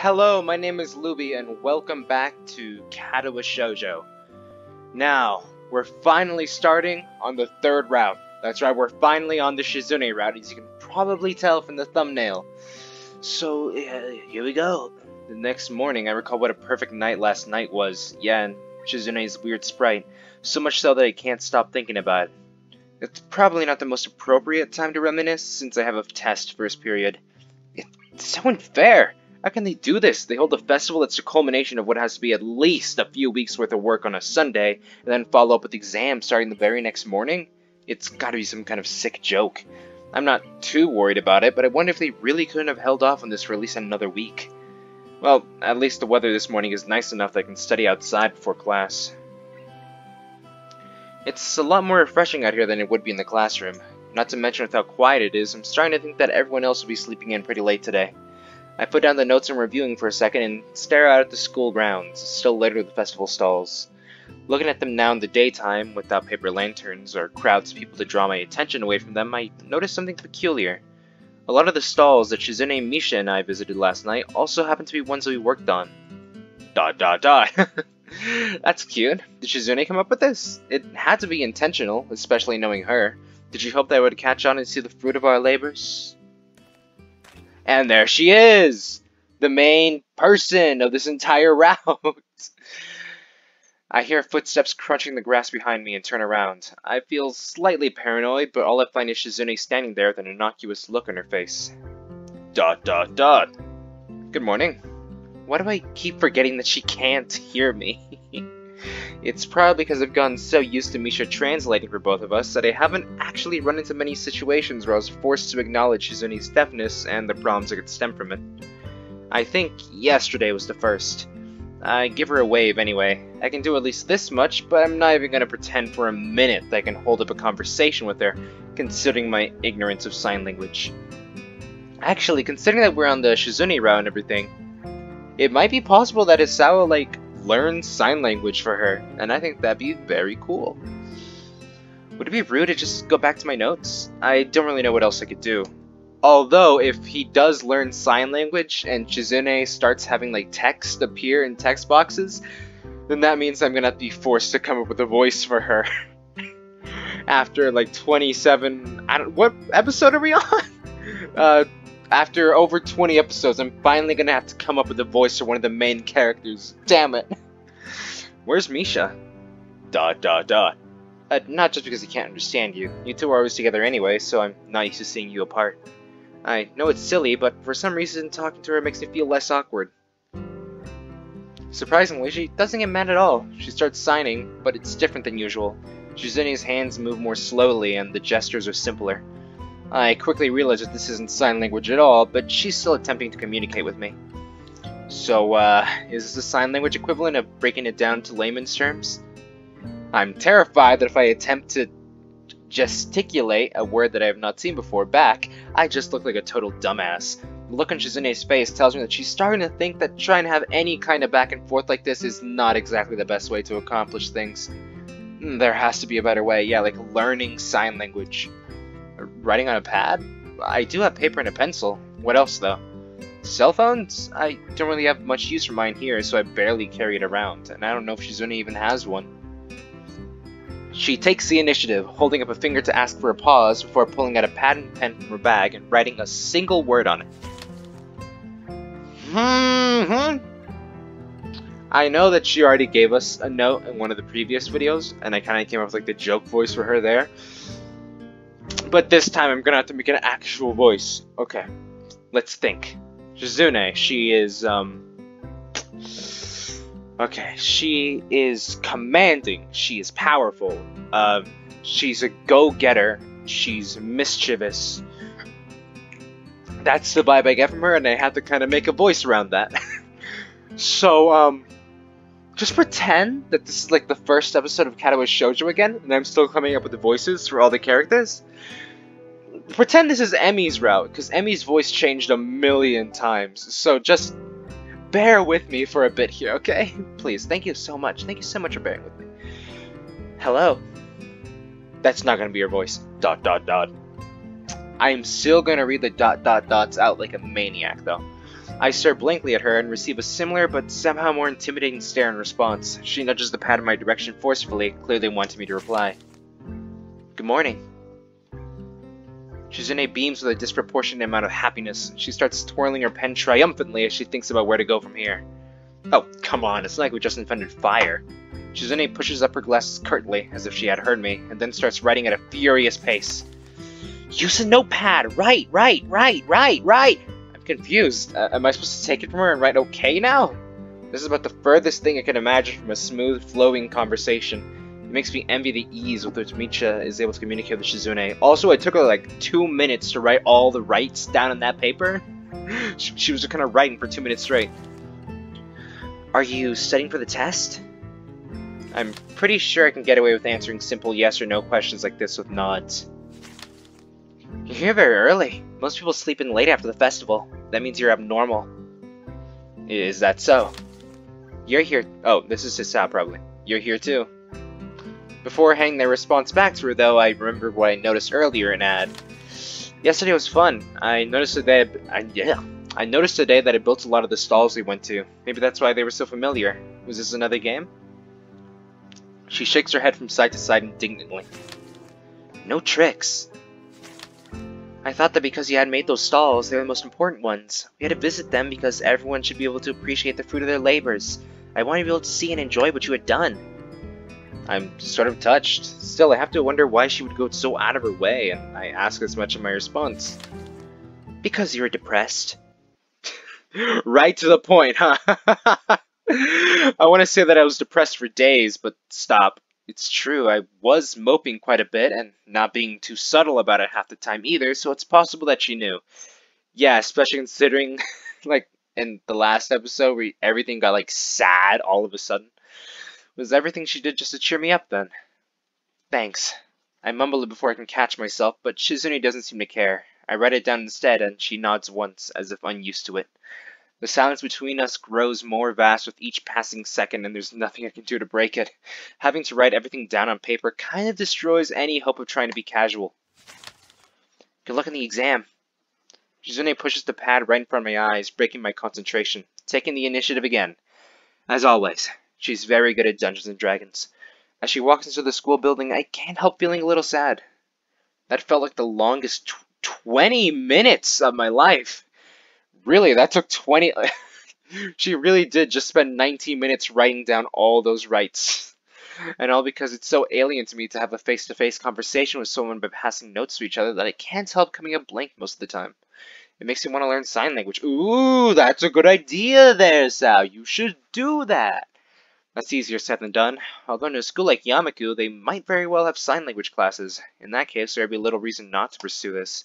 Hello, my name is Luby, and welcome back to Katawa Shoujo. Now, we're finally starting on the third route. That's right, we're finally on the Shizune route, as you can probably tell from the thumbnail. So, here we go. The next morning, I recall what a perfect night last night was. Yeah, and Shizune's weird sprite. So much so that I can't stop thinking about it. It's probably not the most appropriate time to reminisce, since I have a test first period. It's so unfair! How can they do this? They hold a festival that's the culmination of what has to be at least a few weeks worth of work on a Sunday, and then follow up with exams starting the very next morning? It's gotta be some kind of sick joke. I'm not too worried about it, but I wonder if they really couldn't have held off on this for at least another week. Well, at least the weather this morning is nice enough that I can study outside before class. It's a lot more refreshing out here than it would be in the classroom. Not to mention with how quiet it is, I'm starting to think that everyone else will be sleeping in pretty late today. I put down the notes I'm reviewing for a second and stare out at the school grounds, still littered with festival stalls. Looking at them now in the daytime, without paper lanterns or crowds of people to draw my attention away from them, I noticed something peculiar. A lot of the stalls that Shizune, Misha, and I visited last night also happen to be ones that we worked on. ... That's cute. Did Shizune come up with this? It had to be intentional, especially knowing her. Did she hope that I would catch on and see the fruit of our labors? And there she is! The main person of this entire route! I hear footsteps crunching the grass behind me and turn around. I feel slightly paranoid, but all I find is Shizune standing there with an innocuous look on her face. ... Good morning. Why do I keep forgetting that she can't hear me? It's probably because I've gotten so used to Misha translating for both of us that I haven't actually run into many situations where I was forced to acknowledge Shizune's deafness and the problems that could stem from it. I think yesterday was the first. I give her a wave anyway. I can do at least this much, but I'm not even going to pretend for a minute that I can hold up a conversation with her, considering my ignorance of sign language. Actually, considering that we're on the Shizune route and everything, it might be possible that Isawa, learn sign language for her, and I think that'd be very cool. Would it be rude to just go back to my notes? I don't really know what else I could do. Although, if he does learn sign language and Shizune starts having text appear in text boxes, then that means I'm gonna have to be forced to come up with a voice for her. After 27... what episode are we on? After over 20 episodes, I'm finally gonna have to come up with a voice for one of the main characters. Damn it. Where's Misha? ... Not just because I can't understand you. You two are always together anyway, so I'm not used to seeing you apart. I know it's silly, but for some reason talking to her makes me feel less awkward. Surprisingly, she doesn't get mad at all. She starts signing, but it's different than usual. Shizune's hands move more slowly and the gestures are simpler. I quickly realize that this isn't sign language at all, but she's still attempting to communicate with me. So, is this the sign language equivalent of breaking it down to layman's terms? I'm terrified that if I attempt to gesticulate, a word that I have not seen before, back, I just look like a total dumbass. The look on Shizune's face tells me that she's starting to think that trying to have any kind of back and forth like this is not exactly the best way to accomplish things. There has to be a better way, yeah, learning sign language. Writing on a pad? I do have paper and a pencil. What else, though? Cell phones? I don't really have much use for mine here, so I barely carry it around, and I don't know if Shizune even has one. She takes the initiative, holding up a finger to ask for a pause before pulling out a pad and pen from her bag and writing a single word on it. I know that she already gave us a note in one of the previous videos, and I kind of came up with the joke voice for her there. But this time I'm gonna have to make an actual voice. Okay, let's think. Shizune, she is, okay, she is commanding, she is powerful, she's a go-getter, she's mischievous. That's the vibe I get from her, and I had to kind of make a voice around that. So, just pretend that this is the first episode of Katawa Shoujo again, and I'm still coming up with the voices for all the characters. Pretend this is Emmy's route, because Emmy's voice changed a million times, so just bear with me for a bit here, okay? Please, thank you so much. Thank you so much for bearing with me. Hello. That's not gonna be your voice. ... I'm still gonna read the ... out like a maniac, though. I stare blankly at her and receive a similar but somehow more intimidating stare in response. She nudges the pad in my direction forcefully, clearly wanting me to reply. Good morning. Shizune beams with a disproportionate amount of happiness. She starts twirling her pen triumphantly as she thinks about where to go from here. Oh, come on, it's not like we just invented fire. Shizune pushes up her glasses curtly, as if she had heard me, and then starts writing at a furious pace. Use a notepad! Right! I'm confused. Am I supposed to take it from her and write okay now? This is about the furthest thing I can imagine from a smooth, flowing conversation. It makes me envy the ease with which Misha is able to communicate with Shizune. Also, it took her like 2 minutes to write all the rights down on that paper. She was just kind of writing for 2 minutes straight. Are you studying for the test? I'm pretty sure I can get away with answering simple yes or no questions like this with nods. You're here very early. Most people sleep in late after the festival. That means you're abnormal. Is that so? You're here. Oh, this is Hisao probably. You're here too. Before handing their response back to her, though, I remembered what I noticed earlier and add. Yesterday was fun. I noticed today that it built a lot of the stalls we went to. Maybe that's why they were so familiar. Was this another game? She shakes her head from side to side indignantly. No tricks. I thought that because you had made those stalls, they were the most important ones. We had to visit them because everyone should be able to appreciate the fruit of their labors. I wanted to be able to see and enjoy what you had done. I'm sort of touched. Still, I have to wonder why she would go so out of her way, and I ask as much in my response. Because you were depressed. Right to the point, huh? I want to say that I was depressed for days, but stop. It's true, I was moping quite a bit, and not being too subtle about it half the time either, so it's possible that she knew. Yeah, especially considering, like, in the last episode where everything got, like, sad all of a sudden. Was everything she did just to cheer me up, then? Thanks. I mumble it before I can catch myself, but Shizune doesn't seem to care. I write it down instead, and she nods once, as if unused to it. The silence between us grows more vast with each passing second, and there's nothing I can do to break it. Having to write everything down on paper kind of destroys any hope of trying to be casual. Good luck on the exam. Shizune pushes the pad right in front of my eyes, breaking my concentration, taking the initiative again. As always, she's very good at Dungeons and Dragons. As she walks into the school building, I can't help feeling a little sad. That felt like the longest 20 minutes of my life. Really, that took 20... She really did just spend 19 minutes writing down all those rights. And all because it's so alien to me to have a face-to-face conversation with someone by passing notes to each other that I can't help coming up blank most of the time. It makes me want to learn sign language. Ooh, that's a good idea there, Sal. You should do that. That's easier said than done. Although in a school like Yamaku, they might very well have sign language classes. In that case, there'd be little reason not to pursue this.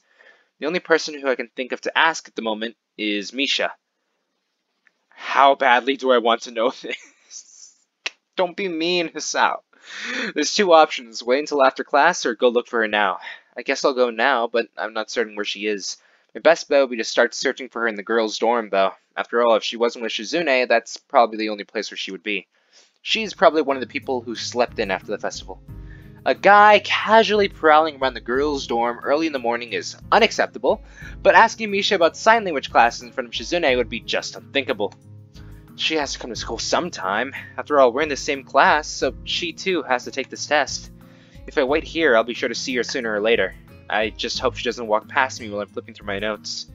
The only person who I can think of to ask at the moment is Misha. How badly do I want to know this? Don't be mean, Hisao. There's two options, wait until after class or go look for her now. I guess I'll go now, but I'm not certain where she is. My best bet would be to start searching for her in the girls' dorm, though. After all, if she wasn't with Shizune, that's probably the only place where she would be. She's probably one of the people who slept in after the festival. A guy casually prowling around the girls' dorm early in the morning is unacceptable, but asking Misha about sign language classes in front of Shizune would be just unthinkable. She has to come to school sometime. After all, we're in the same class, so she too has to take this test. If I wait here, I'll be sure to see her sooner or later. I just hope she doesn't walk past me while I'm flipping through my notes.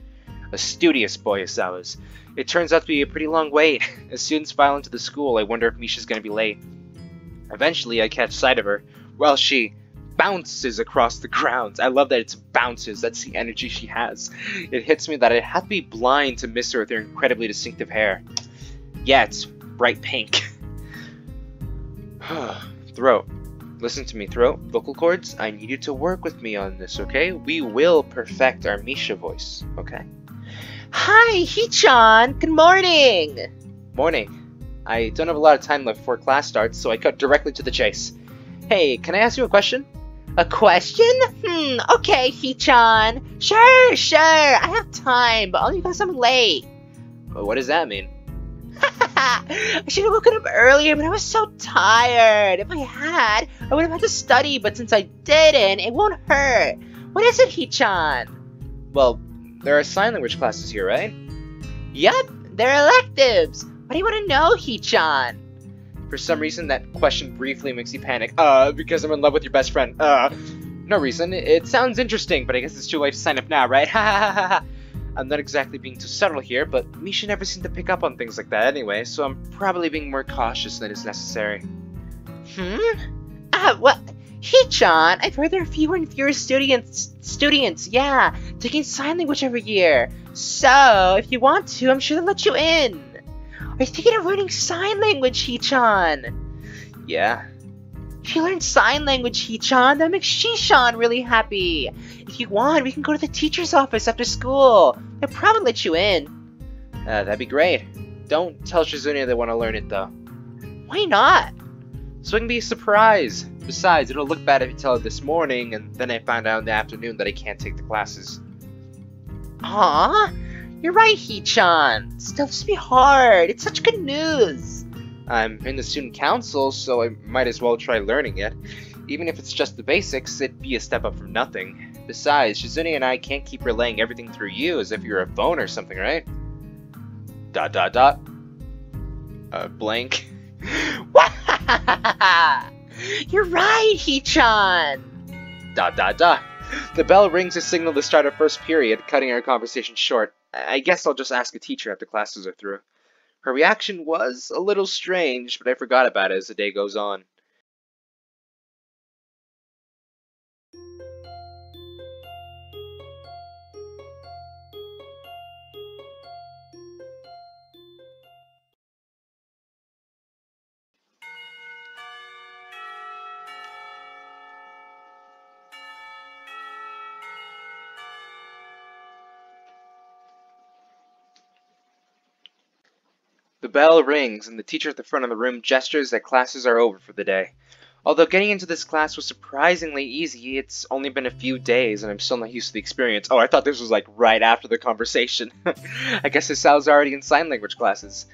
A studious boy, Isawa's. It turns out to be a pretty long wait. As students file into the school, I wonder if Misha's going to be late. Eventually, I catch sight of her, while she bounces across the grounds. I love that it's bounces. That's the energy she has. It hits me that I'd have to be blind to miss her with her incredibly distinctive hair. Yeah, it's bright pink. Throat. Listen to me, throat. Vocal cords, I need you to work with me on this, okay? We will perfect our Misha voice, okay? Hi, Hee-chan! Good morning! Morning. I don't have a lot of time left before class starts, so I cut directly to the chase. Hey, can I ask you a question? A question? Okay, Hee-chan. Sure. I have time, but only because I'm late. Well, what does that mean? I should have woken up earlier, but I was so tired. If I had, I would have had to study, but since I didn't, it won't hurt. What is it, Hee-chan? Well, there are sign language classes here, right? Yup, they're electives. What do you want to know, Hee-chan? For some reason, that question briefly makes you panic. Because I'm in love with your best friend. No reason. It sounds interesting, but I guess it's too late to sign up now, right? Ha ha ha ha. I'm not exactly being too subtle here, but Misha never seemed to pick up on things like that anyway, so I'm probably being more cautious than is necessary. What? Hee-chan, I've heard there are fewer and fewer students, taking sign language every year. So, if you want to, I'm sure they'll let you in. Are you thinking of learning sign language, Hee-chan? Yeah. If you learn sign language, Hee-chan, that makes Shi-chan really happy. If you want, we can go to the teacher's office after school. They'll probably let you in. That'd be great. Don't tell Shizune they want to learn it, though. Why not? So it can be a surprise. Besides, it'll look bad if you tell her this morning, and then I find out in the afternoon that I can't take the classes. Aw, you're right, Hee-chan. Still, this be hard. It's such good news. I'm in the student council, so I might as well try learning it. Even if it's just the basics, it'd be a step up from nothing. Besides, Shizune and I can't keep relaying everything through you as if you're a phone or something, right? ... Blank. You're right, Hee-chan. ... The bell rings to signal the start of first period, cutting our conversation short. I guess I'll just ask a teacher after classes are through. Her reaction was a little strange, but I forgot about it as the day goes on. The bell rings, and the teacher at the front of the room gestures that classes are over for the day. Although getting into this class was surprisingly easy, it's only been a few days, and I'm still not used to the experience. Oh, I thought this was like right after the conversation. I guess Hisao's already in sign language classes.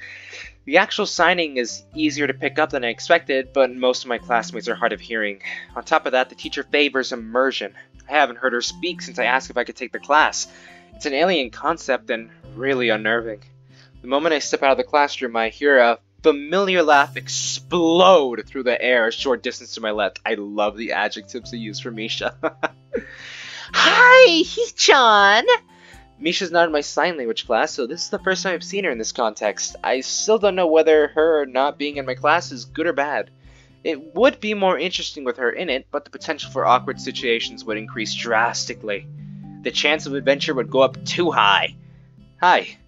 The actual signing is easier to pick up than I expected, but most of my classmates are hard of hearing. On top of that, the teacher favors immersion. I haven't heard her speak since I asked if I could take the class. It's an alien concept and really unnerving. The moment I step out of the classroom, I hear a familiar laugh explode through the air a short distance to my left. I love the adjectives I use for Misha. Hi, Hee-chan. Misha's not in my sign language class, so this is the first time I've seen her in this context. I still don't know whether her not being in my class is good or bad. It would be more interesting with her in it, but the potential for awkward situations would increase drastically. The chance of adventure would go up too high. Hi.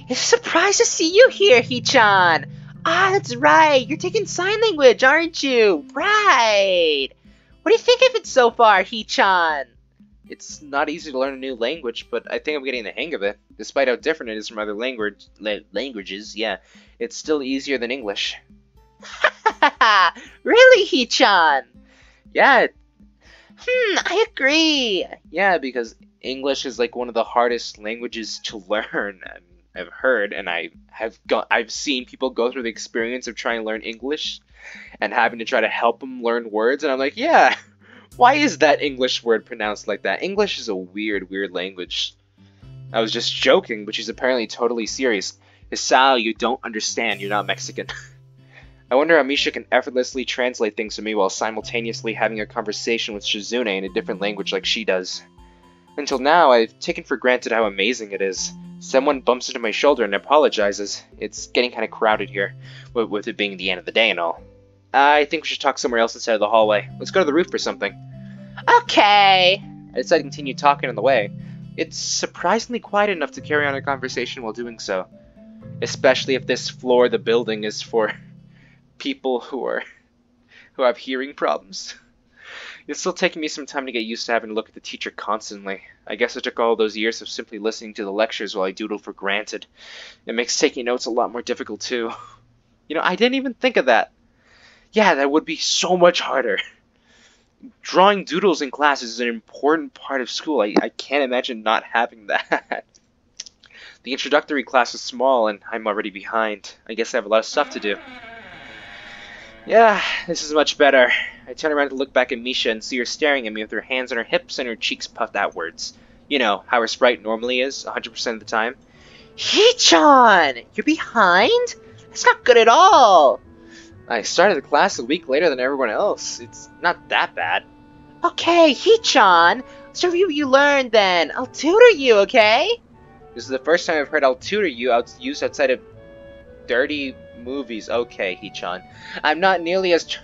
It's a surprise to see you here, Hee-chan. That's right. You're taking sign language, aren't you? Right. What do you think of it so far, Hee-chan? It's not easy to learn a new language, but I think I'm getting the hang of it. Despite how different it is from other languages, yeah, it's still easier than English. Really, Hee-chan? Yeah. I agree. Yeah, because English is like one of the hardest languages to learn. I've heard, and I've seen people go through the experience of trying to learn English and having to try to help them learn words, and I'm like, yeah, why is that English word pronounced like that? English is a weird language. I was just joking, but she's apparently totally serious. Hisao, you don't understand, you're not Mexican. I wonder how Misha can effortlessly translate things to me while simultaneously having a conversation with Shizune in a different language like she does. Until now, I've taken for granted how amazing it is. Someone bumps into my shoulder and apologizes. It's getting kind of crowded here, with it being the end of the day and all. I think we should talk somewhere else instead of the hallway. Let's go to the roof for something. Okay. I decided to continue talking on the way. It's surprisingly quiet enough to carry on a conversation while doing so. Especially if this floor of the building is for people who have hearing problems. It's still taking me some time to get used to having to look at the teacher constantly. I guess it took all those years of simply listening to the lectures while I doodled for granted. It makes taking notes a lot more difficult too. You know, I didn't even think of that. Yeah, that would be so much harder. Drawing doodles in class is an important part of school. I can't imagine not having that. The introductory class is small and I'm already behind. I guess I have a lot of stuff to do. Yeah, this is much better. I turn around to look back at Misha and see her staring at me with her hands on her hips and her cheeks puffed outwards. You know, how her sprite normally is, 100% of the time. Hee-chan! You're behind? That's not good at all! I started the class a week later than everyone else. It's not that bad. Okay, Hee-chan, let's review what you learned then. I'll tutor you, okay? This is the first time I've heard I'll tutor you used outside of dirty movies. Okay, Hee-chan. I'm not nearly as...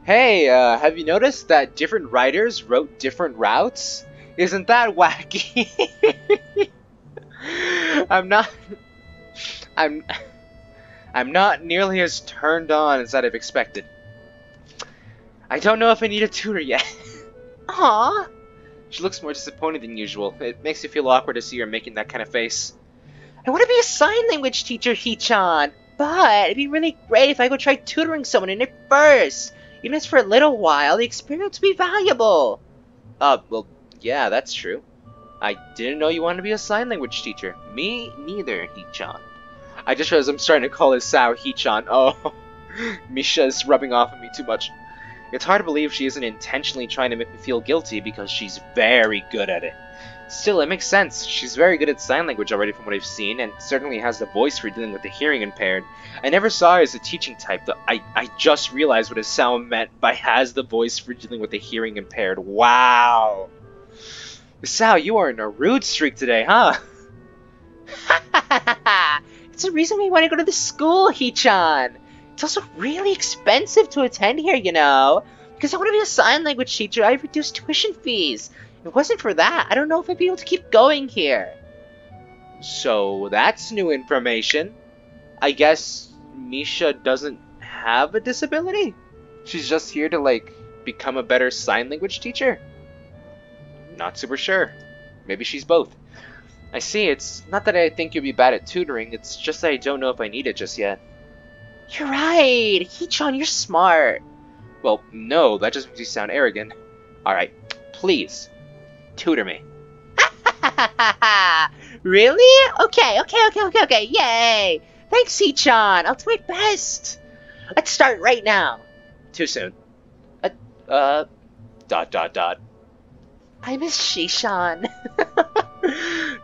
Hey, have you noticed that different writers wrote different routes? Isn't that wacky? I'm not nearly as turned on as I'd have expected. I don't know if I need a tutor yet. Aww. She looks more disappointed than usual. It makes me feel awkward to see her making that kind of face. I want to be a sign language teacher, Hee-chan, but it'd be really great if I could try tutoring someone in it first. Even if it's for a little while, the experience would be valuable. Well, yeah, that's true. I didn't know you wanted to be a sign language teacher. Me neither, Hee-chan. I just realized I'm starting to call his Sao Hee-chan. Oh, Misha is rubbing off on me too much. It's hard to believe she isn't intentionally trying to make me feel guilty because she's very good at it. Still, it makes sense. She's very good at sign language already from what I've seen, and certainly has the voice for dealing with the hearing impaired. I never saw her as a teaching type, though I just realized what a sound meant by has the voice for dealing with the hearing impaired. Wow! Sao, you are in a rude streak today, huh? It's the reason we want to go to the school, Hee-chan. It's also really expensive to attend here, you know. Because I want to be a sign language teacher, I reduced tuition fees. If it wasn't for that, I don't know if I'd be able to keep going here. So that's new information. I guess Misha doesn't have a disability? She's just here to, like, become a better sign language teacher? Not super sure. Maybe she's both. I see, it's not that I think you'll be bad at tutoring, it's just that I don't know if I need it just yet. You're right. Hee-chan, you're smart. Well, no, that just makes you sound arrogant. Alright, please, tutor me. Really? Okay, yay! Thanks, Hee-chan, I'll do my best. Let's start right now. Too soon. I miss Shishan.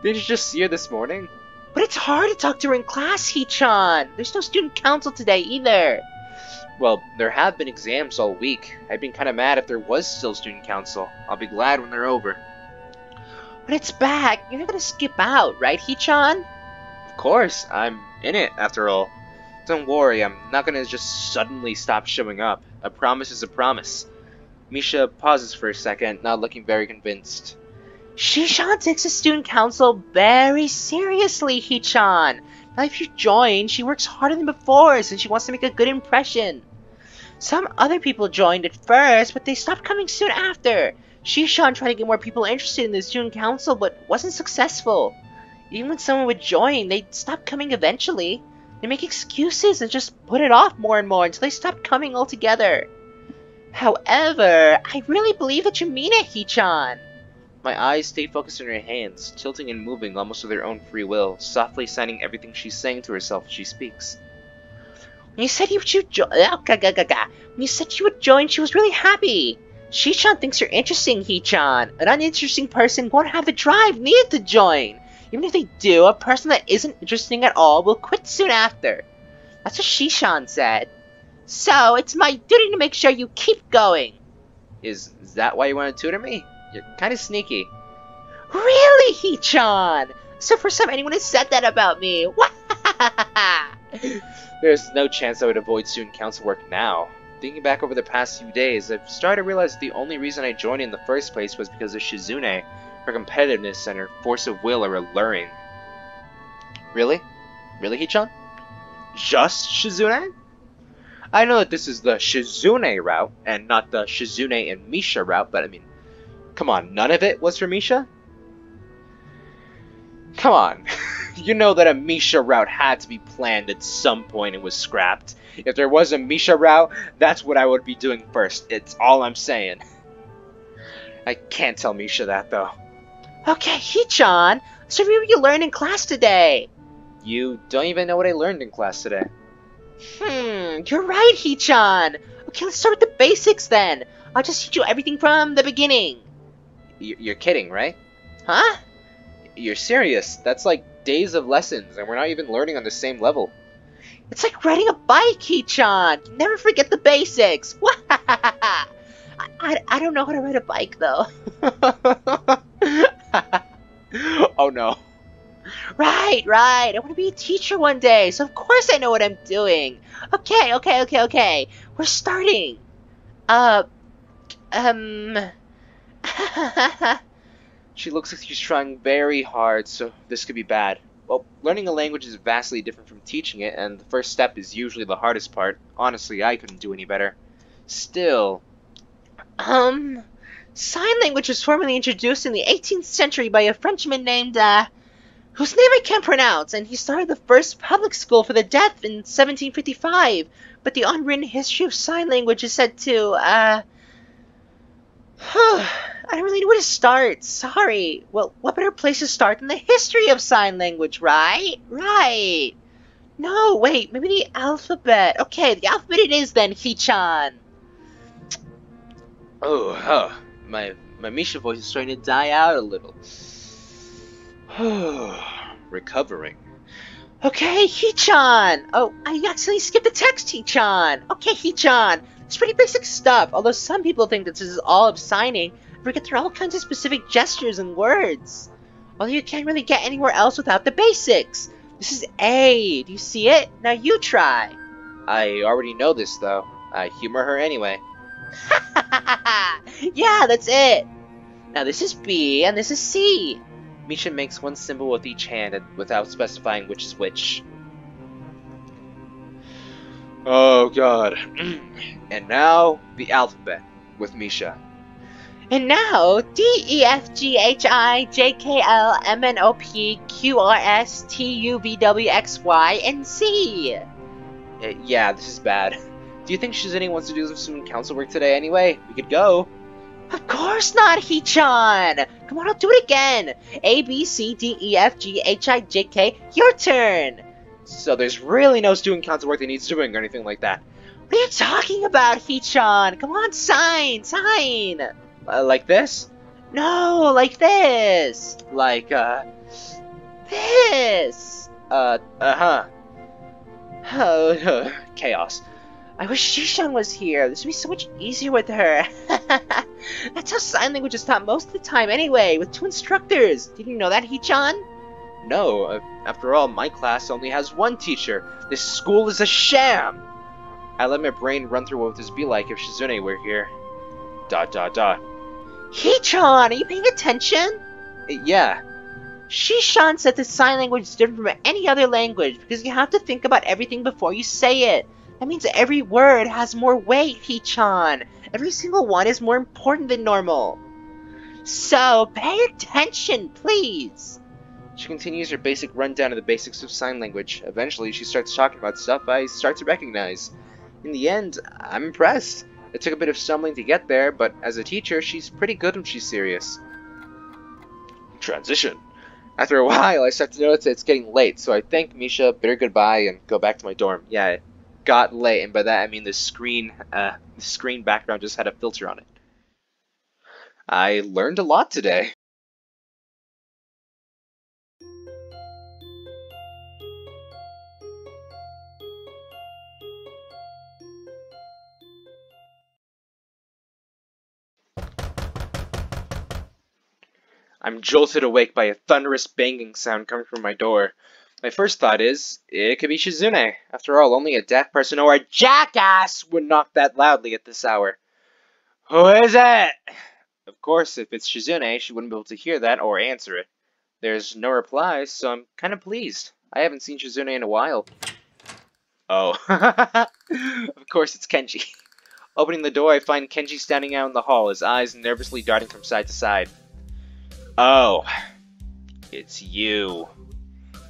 Didn't you just see her this morning? But it's hard to talk to her in class, Hee-chan. There's no student council today either. Well, there have been exams all week. I'd been kind of mad if there was still student council. I'll be glad when they're over. When it's back, you're not gonna skip out, right, Hee-chan? Of course, I'm in it after all. Don't worry, I'm not gonna just suddenly stop showing up. A promise is a promise. Misha pauses for a second, not looking very convinced. Shishan takes the student council very seriously, Hee-chan. Now if you join, she works harder than before since she wants to make a good impression. Some other people joined at first, but they stopped coming soon after. Shishan tried to get more people interested in the student council, but wasn't successful. Even when someone would join, they'd stop coming eventually. They make excuses and just put it off more and more until they stopped coming altogether. However, I really believe that you mean it, Hee-chan. My eyes stay focused on her hands, tilting and moving almost of their own free will, softly signing everything she's saying to herself as she speaks. When you said you would join, she was really happy. Shishan thinks you're interesting, Hee-chan. An uninteresting person won't have the drive needed to join. Even if they do, a person that isn't interesting at all will quit soon after. That's what Shishan said. So, it's my duty to make sure you keep going. Is that why you want to tutor me? You're kind of sneaky. Really, Hee-chan? So for some, anyone has said that about me. There's no chance I would avoid student council work now. Thinking back over the past few days, I've started to realize the only reason I joined in the first place was because of Shizune. Her competitiveness and her force of will are alluring. Really? Really, Hee-chan? Just Shizune? I know that this is the Shizune route, and not the Shizune and Misha route, but I mean, come on, none of it was for Misha? Come on, you know that a Misha route had to be planned at some point and was scrapped. If there was a Misha route, that's what I would be doing first, it's all I'm saying. I can't tell Misha that, though. Okay, Hee-chan, let's review what you learned in class today. You don't even know what I learned in class today. You're right, Hee-chan. Okay, let's start with the basics then. I'll just teach you everything from the beginning. You're kidding, right? Huh? You're serious? That's like days of lessons, and we're not even learning on the same level. It's like riding a bike, Hee-chan! Never forget the basics! I don't know how to ride a bike, though. Oh no. Right. I want to be a teacher one day, so of course I know what I'm doing. Okay. We're starting. She looks like she's trying very hard, so this could be bad. Well, learning a language is vastly different from teaching it, and the first step is usually the hardest part. Honestly, I couldn't do any better. Still... Sign language was formally introduced in the 18th century by a Frenchman named, whose name I can't pronounce, and he started the first public school for the deaf in 1755, but the unwritten history of sign language is said to, I don't really know where to start. Sorry. Well, what better place to start than the history of sign language, right? Right. No, wait, maybe the alphabet. Okay, the alphabet it is then, Hee-chan. My Misha voice is starting to die out a little. Recovering. Okay, Hee-chan. Oh, I accidentally skipped the text, Hee-chan. Okay, Hee-chan. It's pretty basic stuff, although some people think that this is all of signing and forget there are all kinds of specific gestures and words. Although you can't really get anywhere else without the basics. This is A. Do you see it? Now you try. I already know this, though. I humor her anyway. Yeah, that's it. Now this is B and this is C. Misha makes one symbol with each hand without specifying which is which. Oh god. And now, the alphabet with Misha. And now, D, E, F, G, H, I, J, K, L, M, N, O, P, Q, R, S, T, U, V, W, X, Y, and Z. Yeah, this is bad. Do you think Shizune wants to do some student council work today anyway? We could go. Of course not, Hee-chan! Come on, I'll do it again! A, B, C, D, E, F, G, H, I, J, K, your turn! So there's really no student council work that needs doing or anything like that. What are you talking about, Hee-chan? Come on, sign! Like this? No, like this! Like, This! Chaos. I wish Shishan was here. This would be so much easier with her. That's how sign language is taught most of the time anyway, with 2 instructors. Did you know that, Hee-chan? No, after all, my class only has 1 teacher. This school is a sham! I let my brain run through what this would be like if Shizune were here. ... Hee-chan, are you paying attention? Yeah. Shishan said that sign language is different from any other language because you have to think about everything before you say it. That means every word has more weight, Hee-chan. Every single one is more important than normal. So, pay attention, please. She continues her basic rundown of the basics of sign language. Eventually, she starts talking about stuff I start to recognize. In the end, I'm impressed. It took a bit of stumbling to get there, but as a teacher, she's pretty good when she's serious. Transition. After a while, I start to notice that it's getting late, so I thank Misha, bid her goodbye, and go back to my dorm. Yeah, it got late, and by that I mean the screen background just had a filter on it. I learned a lot today. I'm jolted awake by a thunderous banging sound coming from my door. My first thought is, it could be Shizune. After all, only a deaf person or a jackass would knock that loudly at this hour. Who is it? Of course, if it's Shizune, she wouldn't be able to hear that or answer it. There's no reply, so I'm kind of pleased. I haven't seen Shizune in a while. Oh. Of course, it's Kenji. Opening the door, I find Kenji standing out in the hall, his eyes nervously darting from side to side. Oh, it's you.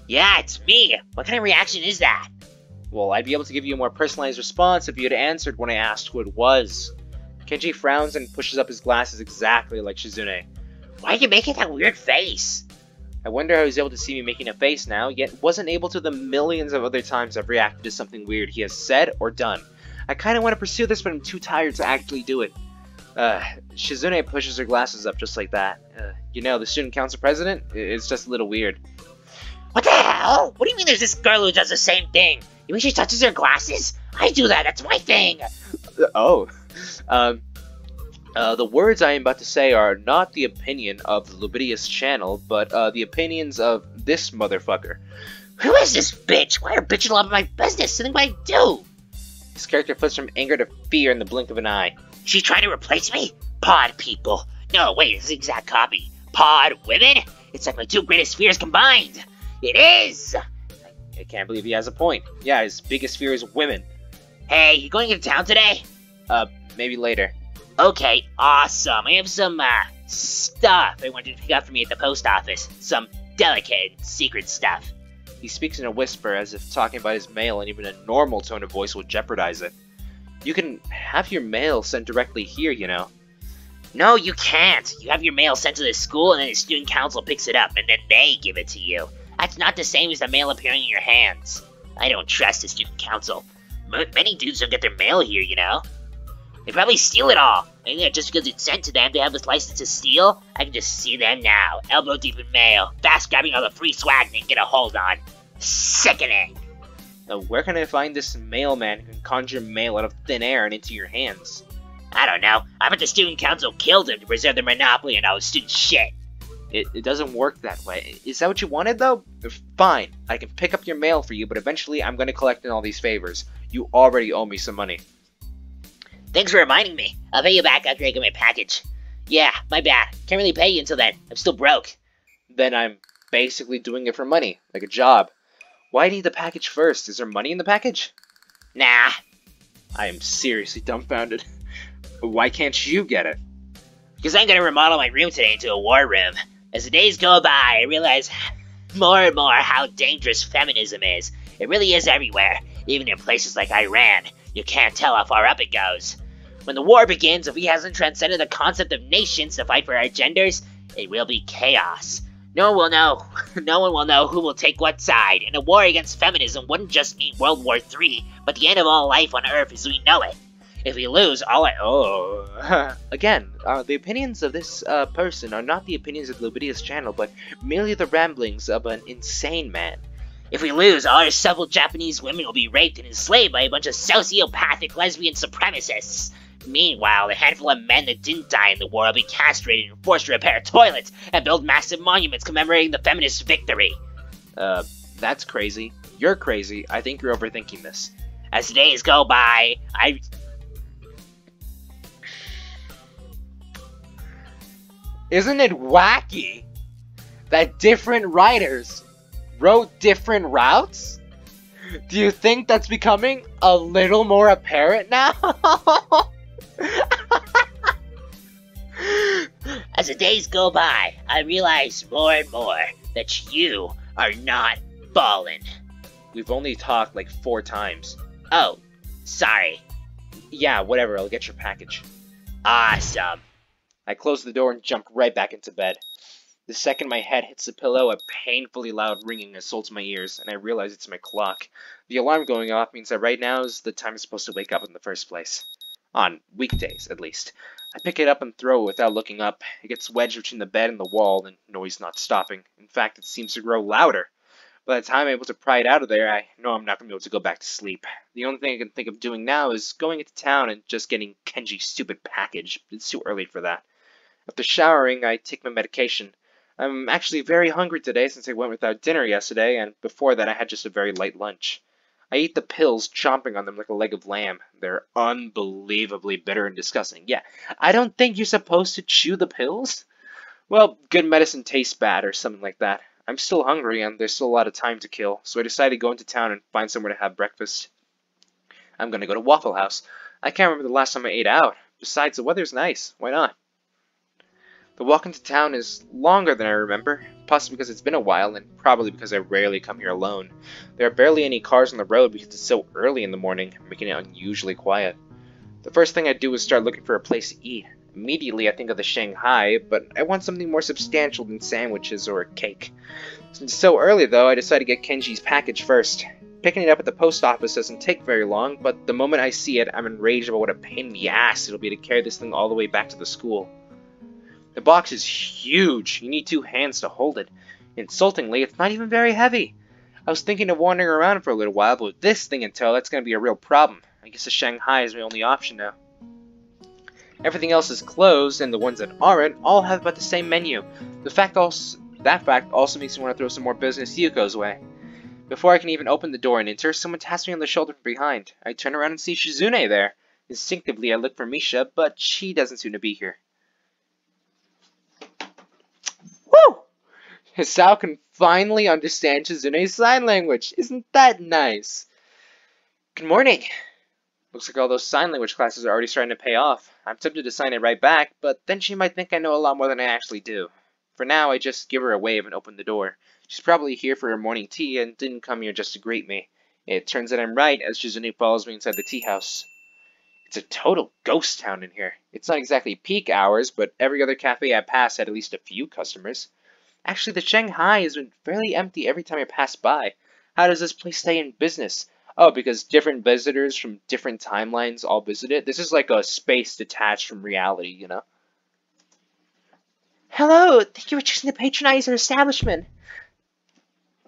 Yeah, it's me. What kind of reaction is that? Well, I'd be able to give you a more personalized response if you had answered when I asked who it was. Kenji frowns and pushes up his glasses exactly like Shizune. Why are you making that weird face? I wonder how he's able to see me making a face now, yet wasn't able to the millions of other times I've reacted to something weird he has said or done. I kinda want to pursue this, but I'm too tired to actually do it. Shizune pushes her glasses up just like that. You know, the student council president? It's just a little weird. What the hell? What do you mean there's this girl who does the same thing? You mean she touches her glasses? I do that, that's my thing! Oh. The words I am about to say are not the opinion of the Lubidius channel, but the opinions of this motherfucker. Who is this bitch? Why are bitching all about my business? Something I do! His character flips from anger to fear in the blink of an eye. She's trying to replace me? Pod people. No, wait, it's the exact copy. Pod women? It's like my two greatest fears combined. It is! I can't believe he has a point. Yeah, his biggest fear is women. Hey, you going into town today? Maybe later. Okay, awesome. I have some, stuff I wanted to pick up for me at the post office. Some delicate, secret stuff. He speaks in a whisper, as if talking about his mail and even a normal tone of voice would jeopardize it. You can have your mail sent directly here, you know. No, you can't. You have your mail sent to the school, and then the student council picks it up, and then they give it to you. That's not the same as the mail appearing in your hands. I don't trust the student council. Many dudes don't get their mail here, you know. They probably steal it all. And yeah, just because it's sent to them, they have this license to steal. I can just see them now, elbow deep in mail, fast grabbing all the free swag they can get a hold on. Sickening. Now, where can I find this mailman who can conjure mail out of thin air and into your hands? I don't know. I bet the student council killed him to preserve their monopoly on all student shit. It doesn't work that way. Is that what you wanted, though? Fine. I can pick up your mail for you, but eventually I'm going to collect in all these favors. You already owe me some money. Thanks for reminding me. I'll pay you back after I get my package. Yeah, my bad. Can't really pay you until then. I'm still broke. Then I'm basically doing it for money, like a job. Why need the package first? Is there money in the package? Nah. I am seriously dumbfounded. Why can't you get it? Because I'm going to remodel my room today into a war room. As the days go by, I realize more and more how dangerous feminism is. It really is everywhere, even in places like Iran. You can't tell how far up it goes. When the war begins, if he hasn't transcended the concept of nations to fight for our genders, it will be chaos. No one will know. No one will know who will take what side, and a war against feminism wouldn't just mean World War III, but the end of all life on Earth as we know it. If we lose, Again, the opinions of this person are not the opinions of Lubidius channel, but merely the ramblings of an insane man. If we lose, all our supple Japanese women will be raped and enslaved by a bunch of sociopathic lesbian supremacists. Meanwhile, the handful of men that didn't die in the war will be castrated and forced to repair toilets and build massive monuments commemorating the feminist victory. That's crazy. You're crazy. I think you're overthinking this. As the days go by, Isn't it wacky that different writers wrote different routes? Do you think that's becoming a little more apparent now? As the days go by, I realize more and more that you are not ballin. We've only talked like 4 times. Oh, sorry. Yeah, whatever, I'll get your package. Awesome. I close the door and jump right back into bed. The second my head hits the pillow, a painfully loud ringing assaults my ears, and I realize it's my clock. The alarm going off means that right now is the time I'm supposed to wake up in the first place. On weekdays, at least. I pick it up and throw it without looking up. It gets wedged between the bed and the wall, and noise not stopping. In fact, it seems to grow louder. By the time I'm able to pry it out of there, I know I'm not going to be able to go back to sleep. The only thing I can think of doing now is going into town and just getting Kenji's stupid package. It's too early for that. After showering, I take my medication. I'm actually very hungry today since I went without dinner yesterday, and before that I had just a very light lunch. I eat the pills, chomping on them like a leg of lamb. They're unbelievably bitter and disgusting. Yeah, I don't think you're supposed to chew the pills. Well, good medicine tastes bad, or something like that. I'm still hungry, and there's still a lot of time to kill, so I decided to go into town and find somewhere to have breakfast. I'm gonna go to Waffle House. I can't remember the last time I ate out. Besides, the weather's nice. Why not? The walk into town is longer than I remember, possibly because it's been a while, and probably because I rarely come here alone. There are barely any cars on the road because it's so early in the morning, making it unusually quiet. The first thing I do is start looking for a place to eat. Immediately I think of the Shanghai, but I want something more substantial than sandwiches or a cake. Since it's so early though, I decide to get Kenji's package first. Picking it up at the post office doesn't take very long, but the moment I see it, I'm enraged about what a pain in the ass it'll be to carry this thing all the way back to the school. The box is huge. You need 2 hands to hold it. Insultingly, it's not even very heavy. I was thinking of wandering around for a little while, but with this thing in tow, that's going to be a real problem. I guess the Shanghai is my only option now. Everything else is closed, and the ones that aren't all have about the same menu. That fact also makes me want to throw some more business Yuko's way. Before I can even open the door and enter, someone taps me on the shoulder from behind. I turn around and see Shizune there. Instinctively, I look for Misha, but she doesn't seem to be here. Woo! Hisao can finally understand Shizune's sign language. Isn't that nice? Good morning. Looks like all those sign language classes are already starting to pay off. I'm tempted to sign it right back, but then she might think I know a lot more than I actually do. For now, I just give her a wave and open the door. She's probably here for her morning tea and didn't come here just to greet me. It turns out I'm right as Shizune follows me inside the tea house. It's a total ghost town in here. It's not exactly peak hours, but every other cafe I pass had at least a few customers. Actually, the Shanghai has been fairly empty every time I pass by. How does this place stay in business? Oh, because different visitors from different timelines all visit it? This is like a space detached from reality, you know? Hello, thank you for choosing to patronize our establishment.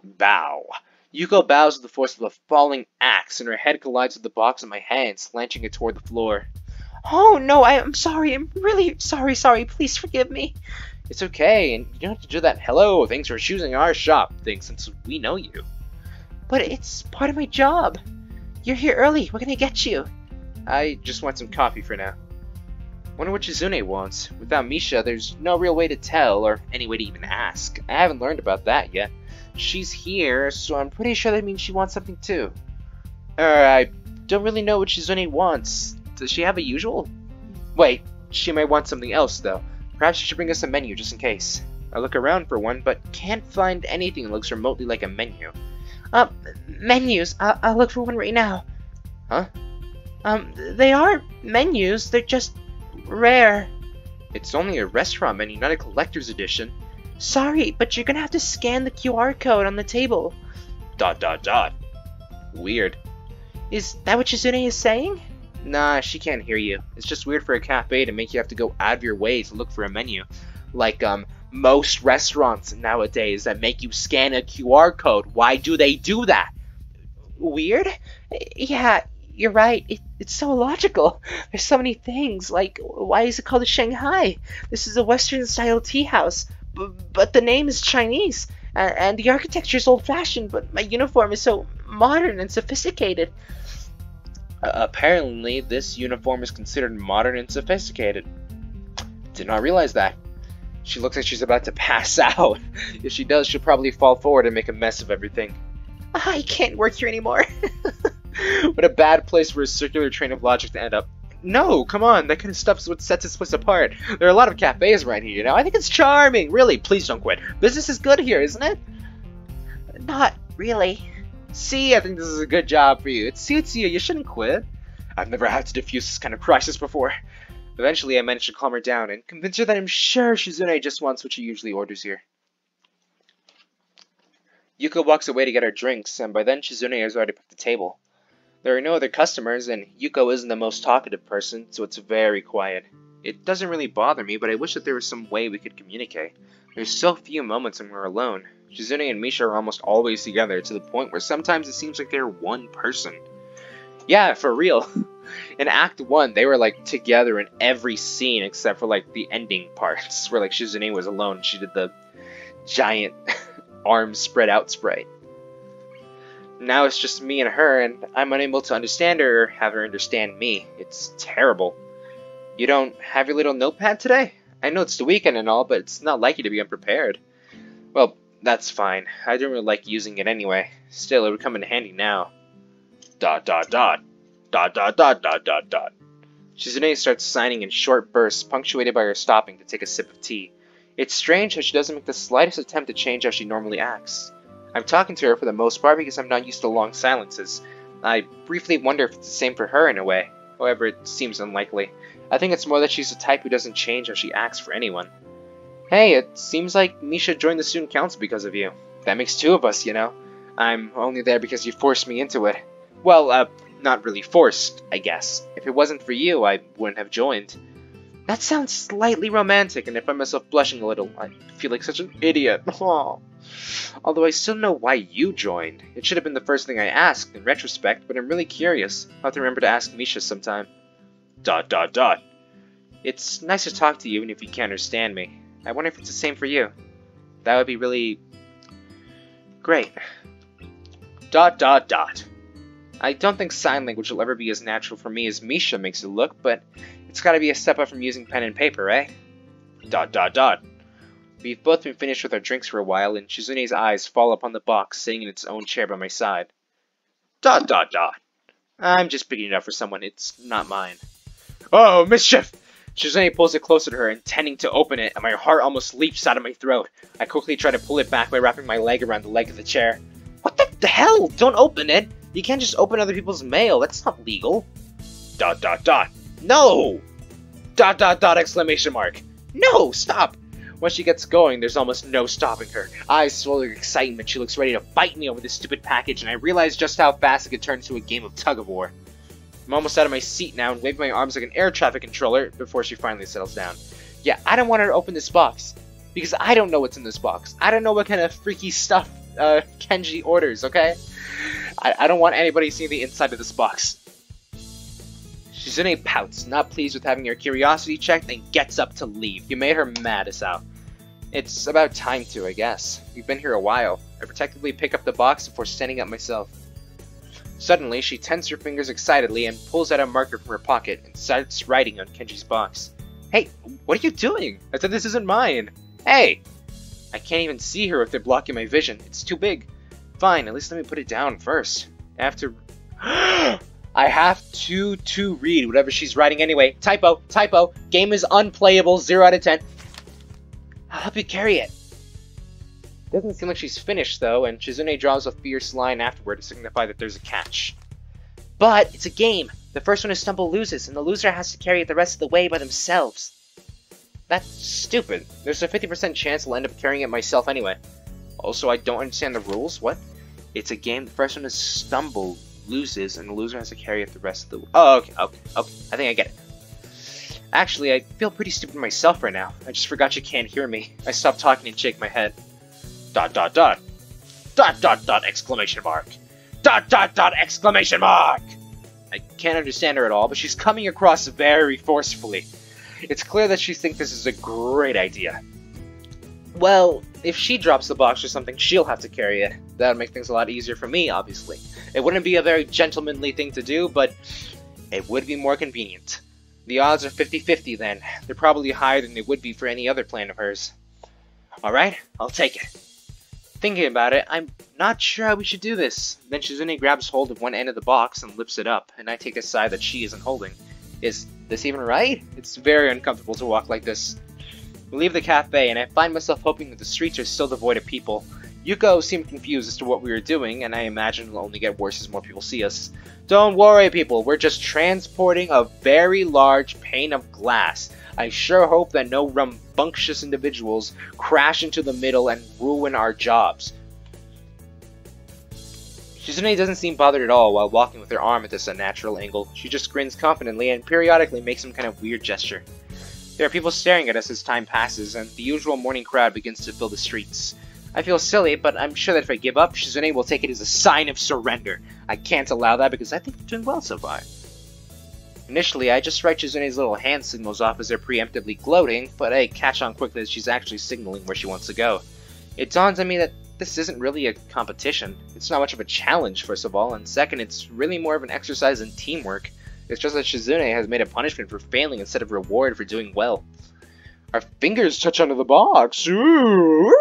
Bow. Yuko bows with the force of a falling axe, and her head collides with the box in my hand, slanting it toward the floor. Oh no, I'm sorry, I'm really sorry, please forgive me. It's okay, and you don't have to do that hello, thanks for choosing our shop thing since we know you. But it's part of my job. You're here early, what can I get you? I just want some coffee for now. Wonder what Shizune wants. Without Misha, there's no real way to tell, or any way to even ask. I haven't learned about that yet. She's here, so I'm pretty sure that means she wants something too. I don't really know what Shizune wants. Does she have a usual? Wait, she may want something else though. Perhaps she should bring us a menu just in case. I look around for one, but can't find anything that looks remotely like a menu. Menus. I'll look for one right now. Huh? They are menus, they're just rare. It's only a restaurant menu, not a collector's edition. Sorry, but you're gonna have to scan the QR code on the table. ... Weird. Is that what Shizune is saying? Nah, she can't hear you. It's just weird for a cafe to make you have to go out of your way to look for a menu. Like, most restaurants nowadays that make you scan a QR code. Why do they do that? Weird? Yeah, you're right. It's so illogical. There's so many things. Like, why is it called a Shanghai? This is a Western-style tea house. But the name is Chinese. And the architecture is old-fashioned, but my uniform is so modern and sophisticated. Apparently, this uniform is considered modern and sophisticated. Did not realize that. She looks like she's about to pass out. If she does, she'll probably fall forward and make a mess of everything. I can't work here anymore. What a bad place for a circular train of logic to end up. No, come on, that kind of stuff is what sets this place apart. There are a lot of cafes right here, you know? I think it's charming. Really, please don't quit. Business is good here, isn't it? Not really. See, I think this is a good job for you. It suits you. You shouldn't quit. I've never had to defuse this kind of crisis before. Eventually, I managed to calm her down and convince her that I'm sure Shizune just wants what she usually orders here. Yuko walks away to get her drinks, and by then Shizune has already booked the table. There are no other customers, and Yuko isn't the most talkative person, so it's very quiet. It doesn't really bother me, but I wish that there was some way we could communicate. There's so few moments when we're alone. Shizune and Misha are almost always together, to the point where sometimes it seems like they're one person. Yeah, for real. In Act 1, they were like together in every scene except for like the ending parts, where like Shizune was alone. She did the giant arms spread out sprite. Now it's just me and her, and I'm unable to understand her or have her understand me. It's terrible. You don't have your little notepad today? I know it's the weekend and all, but it's not like you to be unprepared. Well, that's fine. I don't really like using it anyway. Still, it would come in handy now. ... Shizune starts signing in short bursts, punctuated by her stopping to take a sip of tea. It's strange how she doesn't make the slightest attempt to change how she normally acts. I'm talking to her for the most part because I'm not used to long silences. I briefly wonder if it's the same for her in a way. However, it seems unlikely. I think it's more that she's the type who doesn't change how she acts for anyone. Hey, it seems like Misha joined the student council because of you. That makes 2 of us, you know. I'm only there because you forced me into it. Well, not really forced, I guess. If it wasn't for you, I wouldn't have joined. That sounds slightly romantic, and I find myself blushing a little. I feel like such an idiot. Aww. Although I still know why you joined. It should have been the first thing I asked, in retrospect, but I'm really curious. I'll have to remember to ask Misha sometime. ... It's nice to talk to you, even if you can't understand me. I wonder if it's the same for you. That would be really... great. ... I don't think sign language will ever be as natural for me as Misha makes it look, but it's gotta be a step up from using pen and paper, eh? ... We've both been finished with our drinks for a while, and Shizune's eyes fall upon the box sitting in its own chair by my side. ... I'm just picking it up for someone, it's not mine. Oh, mischief! Shizune pulls it closer to her, intending to open it, and my heart almost leaps out of my throat. I quickly try to pull it back by wrapping my leg around the leg of the chair. What the hell? Don't open it! You can't just open other people's mail, that's not legal. ... No! ... exclamation mark. No, stop! Once she gets going, there's almost no stopping her. Eyes full of excitement, she looks ready to bite me over this stupid package, and I realize just how fast it could turn into a game of tug-of-war. I'm almost out of my seat now and waving my arms like an air traffic controller before she finally settles down. Yeah, I don't want her to open this box, because I don't know what's in this box. I don't know what kind of freaky stuff Kenji orders, okay? I don't want anybody seeing the inside of this box. Shizune pouts, not pleased with having her curiosity checked, and gets up to leave. You made her mad, Asao. It's about time to, I guess. We've been here a while. I protectively pick up the box before standing up myself. Suddenly, she tenses her fingers excitedly and pulls out a marker from her pocket and starts writing on Kenji's box. Hey, what are you doing? I said this isn't mine. Hey! I can't even see her if they're blocking my vision. It's too big. Fine, at least let me put it down first. I have to... I have to read whatever she's writing anyway. Typo. Game is unplayable, 0 out of 10. I'll help you carry it. Doesn't seem like she's finished, though, and Shizune draws a fierce line afterward to signify that there's a catch. But it's a game. The first one to stumble loses, and the loser has to carry it the rest of the way by themselves. That's stupid. There's a 50% chance I'll end up carrying it myself anyway. Also, I don't understand the rules. What? It's a game. The first one to stumble loses, and the loser has to carry it the rest of the... Oh, okay. I think I get it. Actually, I feel pretty stupid myself right now. I just forgot you can't hear me. I stopped talking and shake my head. ... exclamation mark. ... exclamation mark! I can't understand her at all, but she's coming across very forcefully. It's clear that she thinks this is a great idea. Well, if she drops the box or something, she'll have to carry it. That'll make things a lot easier for me, obviously. It wouldn't be a very gentlemanly thing to do, but it would be more convenient. The odds are 50-50 then. They're probably higher than they would be for any other plan of hers. Alright, I'll take it. Thinking about it, I'm not sure how we should do this. Then Shizune grabs hold of one end of the box and lifts it up, and I take the side that she isn't holding. Is this even right? It's very uncomfortable to walk like this. We leave the cafe, and I find myself hoping that the streets are still devoid of people. Yuko seemed confused as to what we were doing, and I imagine it'll only get worse as more people see us. Don't worry, people, we're just transporting a very large pane of glass. I sure hope that no rambunctious individuals crash into the middle and ruin our jobs. Shizune doesn't seem bothered at all while walking with her arm at this unnatural angle. She just grins confidently and periodically makes some kind of weird gesture. There are people staring at us as time passes, and the usual morning crowd begins to fill the streets. I feel silly, but I'm sure that if I give up, Shizune will take it as a sign of surrender. I can't allow that because I think they're doing well so far. Initially, I just write Shizune's little hand signals off as they're preemptively gloating, but I catch on quickly that she's actually signaling where she wants to go. It dawns on me that this isn't really a competition. It's not much of a challenge, first of all, and second, it's really more of an exercise in teamwork. It's just that Shizune has made a punishment for failing instead of reward for doing well. Our fingers touch onto the box. Ooh,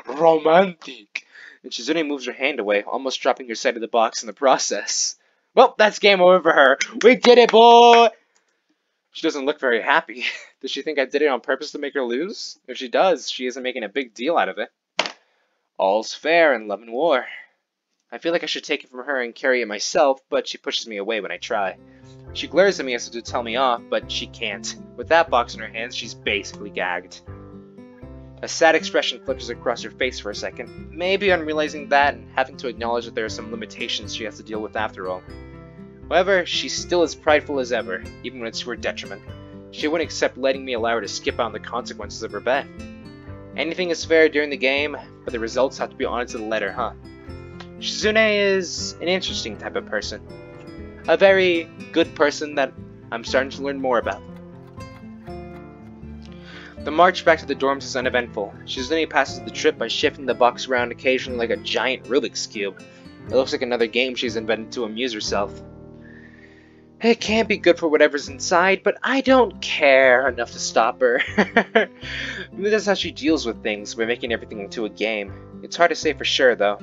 romantic. And Shizune moves her hand away, almost dropping her side of the box in the process. Well, that's game over for her. We did it, boy! She doesn't look very happy. Does she think I did it on purpose to make her lose? If she does, she isn't making a big deal out of it. All's fair in love and war. I feel like I should take it from her and carry it myself, but she pushes me away when I try. She glares at me as if to tell me off, but she can't. With that box in her hands, she's basically gagged. A sad expression flickers across her face for a second, maybe on realizing that and having to acknowledge that there are some limitations she has to deal with after all. However, she's still as prideful as ever, even when it's to her detriment. She wouldn't accept letting me allow her to skip out on the consequences of her bet. Anything is fair during the game, but the results have to be honored to the letter, huh? Shizune is an interesting type of person. A very good person that I'm starting to learn more about. The march back to the dorms is uneventful. Shizune passes the trip by shifting the box around occasionally like a giant Rubik's Cube. It looks like another game she's invented to amuse herself. It can't be good for whatever's inside, but I don't care enough to stop her. Maybe that's how she deals with things, by making everything into a game. It's hard to say for sure, though.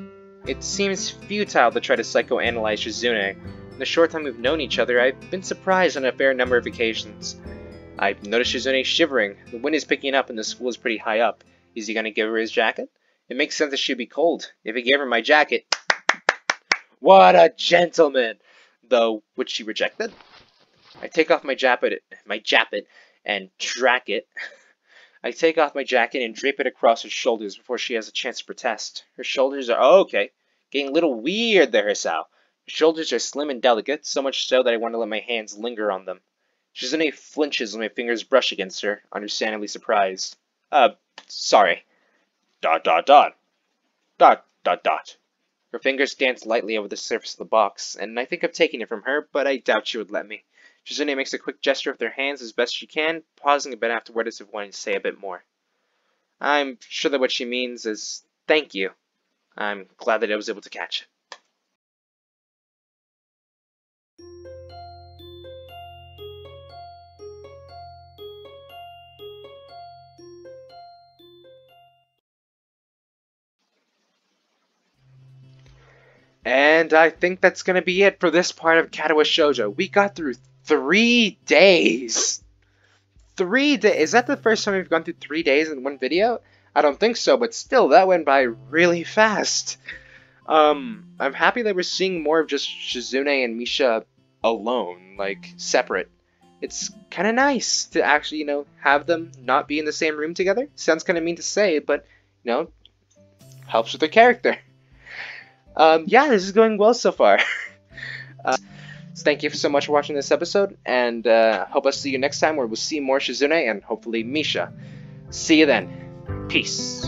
It seems futile to try to psychoanalyze Shizune. In the short time we've known each other, I've been surprised on a fair number of occasions. I've noticed Shizune shivering. The wind is picking up and the school is pretty high up. Is he gonna give her his jacket? It makes sense that she'd be cold. If he gave her my jacket... What a gentleman! Though, would she reject it? I take off my jacket and drape it. I take off my jacket and drape it across her shoulders before she has a chance to protest. Her shoulders are... Oh, okay. Getting a little weird there, Hisao. Her shoulders are slim and delicate, so much so that I want to let my hands linger on them. Shizune flinches when my fingers brush against her, understandably surprised. Sorry. ... Her fingers dance lightly over the surface of the box, and I think of taking it from her, but I doubt she would let me. Shizune makes a quick gesture with her hands as best she can, pausing a bit afterward as if wanting to say a bit more. I'm sure that what she means is thank you. I'm glad that I was able to catch it. And I think that's going to be it for this part of Katawa Shoujo. We got through 3 days. 3 days. Is that the first time we've gone through 3 days in one video? I don't think so, but still, that went by really fast. I'm happy that we're seeing more of just Shizune and Misha alone, like, separate. It's kind of nice to actually, have them not be in the same room together. Sounds kind of mean to say, but, helps with their character. Yeah, this is going well so far. Thank you so much for watching this episode, and hope I'll see you next time where we'll see more Shizune and hopefully Misha. See you then. Peace.